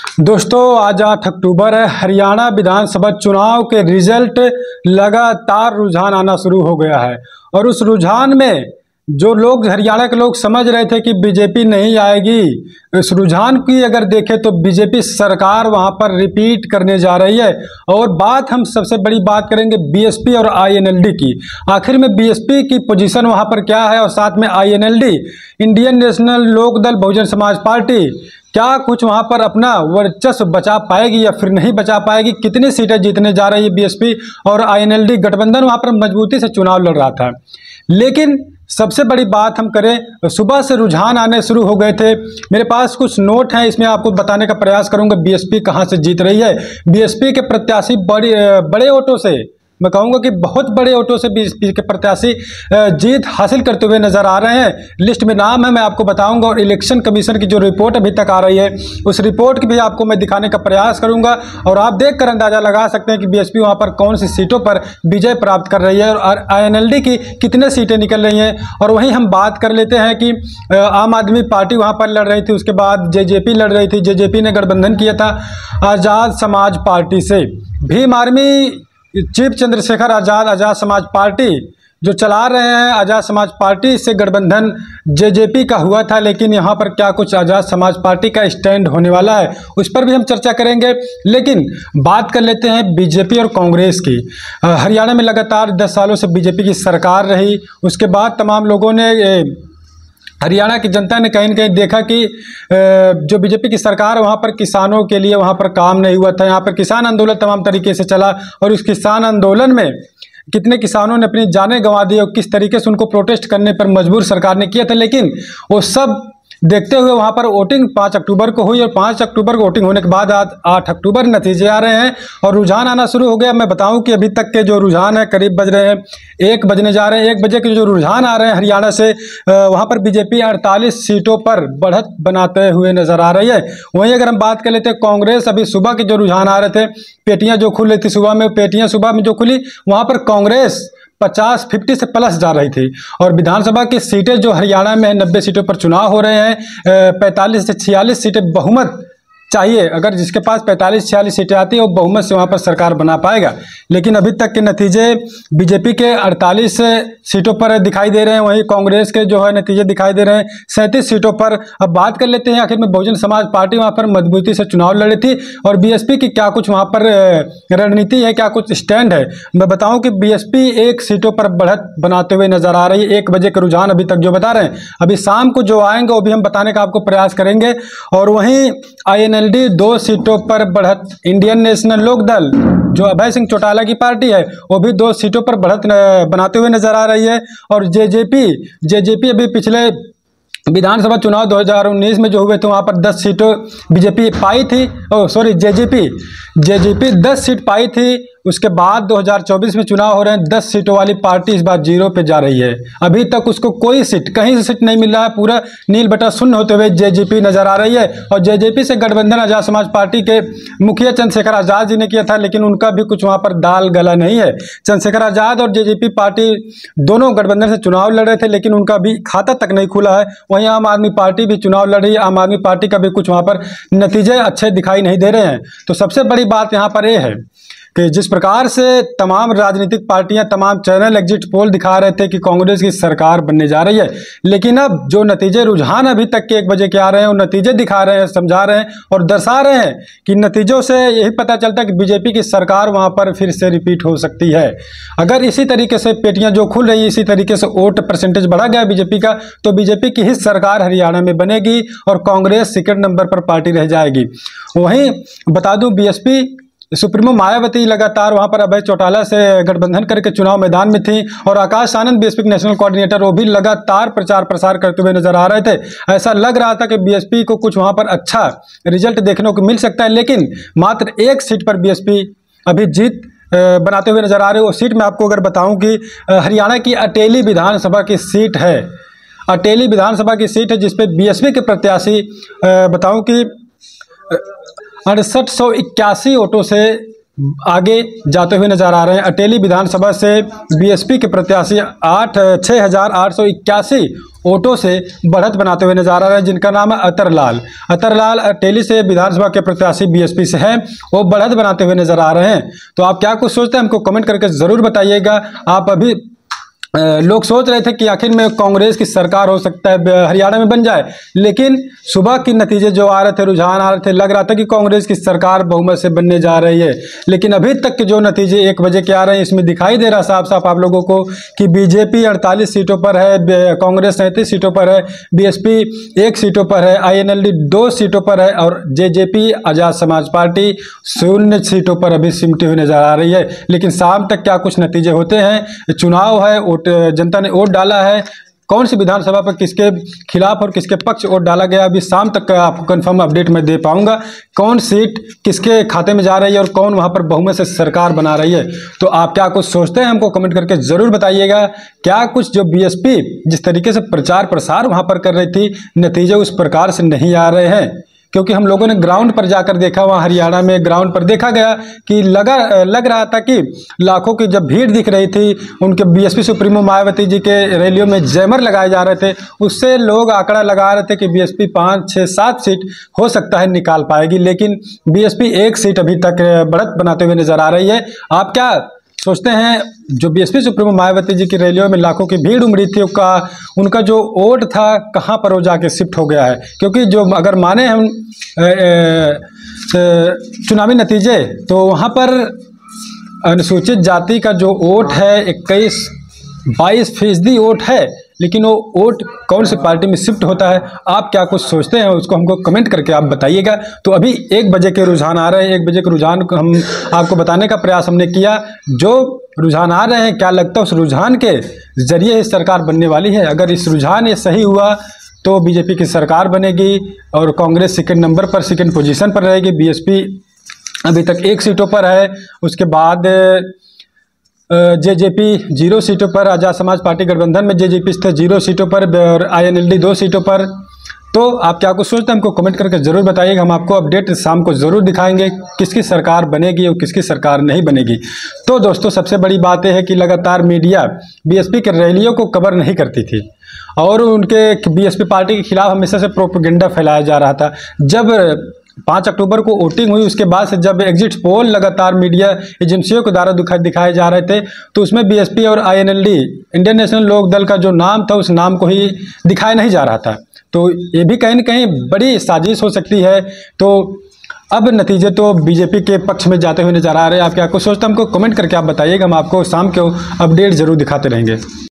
दोस्तों आज 8 अक्टूबर है। हरियाणा विधानसभा चुनाव के रिजल्ट लगातार रुझान आना शुरू हो गया है और उस रुझान में जो लोग हरियाणा के लोग समझ रहे थे कि बीजेपी नहीं आएगी, इस रुझान की अगर देखें तो बीजेपी सरकार वहां पर रिपीट करने जा रही है। और बात हम सबसे बड़ी बात करेंगे बीएसपी और आईएनएलडी की। आखिर में बीएसपी की पोजीशन वहां पर क्या है और साथ में आईएनएलडी इंडियन नेशनल लोक दल बहुजन समाज पार्टी क्या कुछ वहां पर अपना वर्चस्व बचा पाएगी या फिर नहीं बचा पाएगी, कितनी सीटें जीतने जा रही है बीएसपी और आईएनएलडी गठबंधन वहां पर मजबूती से चुनाव लड़ रहा था। लेकिन सबसे बड़ी बात हम करें, सुबह से रुझान आने शुरू हो गए थे। मेरे पास कुछ नोट हैं, इसमें आपको बताने का प्रयास करूंगा बीएसपी कहां से जीत रही है। बीएसपी के प्रत्याशी बड़े वोटों से, मैं कहूंगा कि बहुत बड़े वोटों से बीएसपी के प्रत्याशी जीत हासिल करते हुए नजर आ रहे हैं। लिस्ट में नाम है, मैं आपको बताऊंगा। और इलेक्शन कमीशन की जो रिपोर्ट अभी तक आ रही है उस रिपोर्ट की भी आपको मैं दिखाने का प्रयास करूंगा और आप देखकर अंदाजा लगा सकते हैं कि बीएसपी वहां पर कौन सी सीटों पर विजय प्राप्त कर रही है और आईएनएलडी की कितने सीटें निकल रही हैं। और वहीं हम बात कर लेते हैं कि आम आदमी पार्टी वहां पर लड़ रही थी, उसके बाद जेजेपी लड़ रही थी। जेजेपी ने गठबंधन किया था आज़ाद समाज पार्टी से। भीम आर्मी चीफ चंद्रशेखर आज़ाद समाज पार्टी जो चला रहे हैं, आज़ाद समाज पार्टी से गठबंधन जेजेपी का हुआ था। लेकिन यहाँ पर क्या कुछ आज़ाद समाज पार्टी का स्टैंड होने वाला है उस पर भी हम चर्चा करेंगे। लेकिन बात कर लेते हैं बीजेपी और कांग्रेस की। हरियाणा में लगातार 10 सालों से बीजेपी की सरकार रही। उसके बाद तमाम लोगों ने, हरियाणा की जनता ने कहीं न कहीं देखा कि जो बीजेपी की सरकार वहाँ पर किसानों के लिए वहाँ पर काम नहीं हुआ था। यहाँ पर किसान आंदोलन तमाम तरीके से चला और उस किसान आंदोलन में कितने किसानों ने अपनी जानें गंवा दी और किस तरीके से उनको प्रोटेस्ट करने पर मजबूर सरकार ने किया था। लेकिन वो सब देखते हुए वहां पर वोटिंग 5 अक्टूबर को हुई और 5 अक्टूबर को वोटिंग होने के बाद आज 8 अक्टूबर नतीजे आ रहे हैं और रुझान आना शुरू हो गया। मैं बताऊं कि अभी तक के जो रुझान है करीब बज रहे हैं 1 बजने जा रहे हैं। 1 बजे के जो रुझान आ रहे हैं हरियाणा से, वहां पर बीजेपी 48 सीटों पर बढ़त बनाते हुए नजर आ रही है। वहीं अगर हम बात कर लेते हैं कांग्रेस, अभी सुबह के जो रुझान आ रहे थे, पेटियां जो खुल रही थी सुबह में, पेटियां सुबह में जो खुली वहां पर कांग्रेस 50 से प्लस जा रही थी। और विधानसभा की सीटें जो हरियाणा में 90 सीटों पर चुनाव हो रहे हैं, 45 से 46 सीटें बहुमत चाहिए। अगर जिसके पास 45-46 सीटें आती है वो बहुमत से वहाँ पर सरकार बना पाएगा। लेकिन अभी तक के नतीजे बीजेपी के 48 सीटों पर दिखाई दे रहे हैं, वहीं कांग्रेस के जो है नतीजे दिखाई दे रहे हैं 37 सीटों पर। अब बात कर लेते हैं आखिर में बहुजन समाज पार्टी वहाँ पर मजबूती से चुनाव लड़ी थी और बीएसपी की क्या कुछ वहाँ पर रणनीति है, क्या कुछ स्टैंड है। मैं बताऊँ कि बीएसपी 1 सीटों पर बढ़त बनाते हुए नजर आ रही है। 1 बजे के रुझान अभी तक जो बता रहे हैं, अभी शाम को जो आएंगे वो भी हम बताने का आपको प्रयास करेंगे। और वहीं आईएनएलडी 2 सीटों पर बढ़त, इंडियन नेशनल लोक दल जो अभय सिंह चौटाला की पार्टी है वो भी 2 सीटों पर बढ़त बनाते हुए नजर आ रही है। और जेजेपी अभी पिछले विधानसभा चुनाव 2019 में जो हुए थे वहाँ पर 10 सीटों बीजेपी पाई थी, जेजेपी 10 सीट पाई थी। उसके बाद 2024 में चुनाव हो रहे हैं, 10 सीटों वाली पार्टी इस बार 0 पे जा रही है। अभी तक उसको कोई सीट, कहीं से सीट नहीं मिल रहा है, पूरा नील बटा शून्य होते हुए जेजेपी नजर आ रही है। और जेजेपी से गठबंधन आज़ाद समाज पार्टी के मुखिया चंद्रशेखर आज़ाद जी ने किया था, लेकिन उनका भी कुछ वहाँ पर दाल गला नहीं है। चंद्रशेखर आज़ाद और जेजेपी पार्टी दोनों गठबंधन से चुनाव लड़ रहे थे, लेकिन उनका भी खाता तक नहीं खुला है। वहीं आम आदमी पार्टी भी चुनाव लड़ रही है, आम आदमी पार्टी का भी कुछ वहाँ पर नतीजे अच्छे दिखाई नहीं दे रहे हैं। तो सबसे बड़ी बात यहाँ पर यह है कि जिस प्रकार से तमाम राजनीतिक पार्टियां, तमाम चैनल एग्जिट पोल दिखा रहे थे कि कांग्रेस की सरकार बनने जा रही है, लेकिन अब जो नतीजे रुझान अभी तक के 1 बजे के आ रहे हैं वो नतीजे दिखा रहे हैं, समझा रहे हैं और दर्शा रहे हैं कि नतीजों से यही पता चलता है कि बीजेपी की सरकार वहां पर फिर से रिपीट हो सकती है। अगर इसी तरीके से पेटियां जो खुल रही है, इसी तरीके से वोट परसेंटेज बढ़ा गया बीजेपी का, तो बीजेपी की ही सरकार हरियाणा में बनेगी और कांग्रेस सेकंड नंबर पर पार्टी रह जाएगी। वहीं बता दूं बीएसपी सुप्रीमो मायावती लगातार वहां पर अभय चौटाला से गठबंधन करके चुनाव मैदान में थी और आकाश आनंद बीएसपी के नेशनल कोऑर्डिनेटर वो भी लगातार प्रचार प्रसार करते हुए नजर आ रहे थे। ऐसा लग रहा था कि बीएसपी को कुछ वहां पर अच्छा रिजल्ट देखने को मिल सकता है, लेकिन मात्र 1 सीट पर बीएसपी अभी जीत बनाते हुए नजर आ रहे हो। सीट में आपको अगर बताऊं कि हरियाणा की अटेली विधानसभा की सीट है, अटेली विधानसभा की सीट है जिसपे बीएसपी के प्रत्याशी बताऊं कि 6881 वोटों से आगे जाते हुए नजर आ रहे हैं। अटेली विधानसभा से बीएसपी के प्रत्याशी 6,881 वोटों से बढ़त बनाते हुए नजर आ रहे हैं, जिनका नाम है अतरलाल। अतरलाल अटेली से विधानसभा के प्रत्याशी बीएसपी से हैं, वो बढ़त बनाते हुए नजर आ रहे हैं। तो आप क्या कुछ सोचते हैं, हमको कमेंट करके जरूर बताइएगा। आप अभी लोग सोच रहे थे कि आखिर में कांग्रेस की सरकार हो सकता है हरियाणा में बन जाए, लेकिन सुबह के नतीजे जो आ रहे थे, रुझान आ रहे थे, लग रहा था कि कांग्रेस की सरकार बहुमत से बनने जा रही है। लेकिन अभी तक के जो नतीजे 1 बजे के आ रहे हैं, इसमें दिखाई दे रहा साफ साफ आप लोगों को कि बीजेपी 48 सीटों पर है, कांग्रेस 37 सीटों पर है, बीएसपी 1 सीटों पर है, आईएनएलडी 2 सीटों पर है और जेजेपी आजाद समाज पार्टी 0 सीटों पर अभी सिमटी हुई नजर आ रही है। लेकिन शाम तक क्या कुछ नतीजे होते हैं, चुनाव है, जनता ने वोट डाला है, कौन सी विधानसभा पर किसके खिलाफ और किसके पक्ष वोट डाला गया, अभी शाम तक का आपको कंफर्म अपडेट मैं दे पाऊंगा। कौन सीट किसके खाते में जा रही है और कौन वहां पर बहुमत से सरकार बना रही है। तो आप क्या कुछ सोचते हैं, हमको कमेंट करके जरूर बताइएगा। क्या कुछ जो बीएसपी जिस तरीके से प्रचार प्रसार वहां पर कर रही थी, नतीजे उस प्रकार से नहीं आ रहे हैं, क्योंकि हम लोगों ने ग्राउंड पर जाकर देखा, वहाँ हरियाणा में ग्राउंड पर देखा गया कि लग रहा था कि लाखों की जब भीड़ दिख रही थी, उनके बीएसपी सुप्रीमो मायावती जी के रैलियों में जैमर लगाए जा रहे थे, उससे लोग आंकड़ा लगा रहे थे कि बीएसपी 5, 6, 7 सीट हो सकता है निकाल पाएगी। लेकिन बीएसपी 1 सीट अभी तक बढ़त बनाते हुए नजर आ रही है। आप क्या सोचते हैं, जो बीएसपी सुप्रीमो मायावती जी की रैलियों में लाखों की भीड़ उमड़ी थी, उनका जो वोट था कहाँ पर वो जाके शिफ्ट हो गया है? क्योंकि जो अगर माने हम चुनावी नतीजे, तो वहाँ पर अनुसूचित जाति का जो वोट है 21-22% वोट है, लेकिन वो वोट कौन सी पार्टी में शिफ्ट होता है? आप क्या कुछ सोचते हैं, उसको हमको कमेंट करके आप बताइएगा। तो अभी 1 बजे के रुझान आ रहे हैं, 1 बजे के रुझान को हम आपको बताने का प्रयास हमने किया। जो रुझान आ रहे हैं, क्या लगता है उस रुझान के जरिए ही सरकार बनने वाली है? अगर इस रुझान ये सही हुआ तो बीजेपी की सरकार बनेगी और कांग्रेस सेकंड नंबर पर, सेकंड पोजीशन पर रहेगी। बीएसपी अभी तक 1 सीटों पर है, उसके बाद जेजेपी 0 सीटों पर, आजाद समाज पार्टी गठबंधन में जेजेपी थे 0 सीटों पर और आईएनएलडी 2 सीटों पर। तो आप क्या कुछ सोचते हैं, हमको कमेंट करके जरूर बताइएगा। हम आपको अपडेट शाम को जरूर दिखाएंगे किसकी सरकार बनेगी और किसकी सरकार नहीं बनेगी। तो दोस्तों, सबसे बड़ी बात यह है कि लगातार मीडिया बीएसपी के रैलियों को कवर नहीं करती थी और उनके बीएसपी पार्टी के खिलाफ हमेशा से प्रोपेगेंडा फैलाया जा रहा था। जब 5 अक्टूबर को वोटिंग हुई, उसके बाद से जब एग्जिट पोल लगातार मीडिया एजेंसियों के द्वारा दिखाए जा रहे थे, तो उसमें बीएसपी और आईएनएलडी, इंडियन नेशनल लोक दल का जो नाम था, उस नाम को ही दिखाया नहीं जा रहा था। तो ये भी कहीं न कहीं बड़ी साजिश हो सकती है। तो अब नतीजे तो बीजेपी के पक्ष में जाते हुए नजर आ रहे हैं। आप क्या कुछ सोचते हैं, हमको कमेंट करके आप बताइएगा। हम आपको शाम को अपडेट जरूर दिखाते रहेंगे।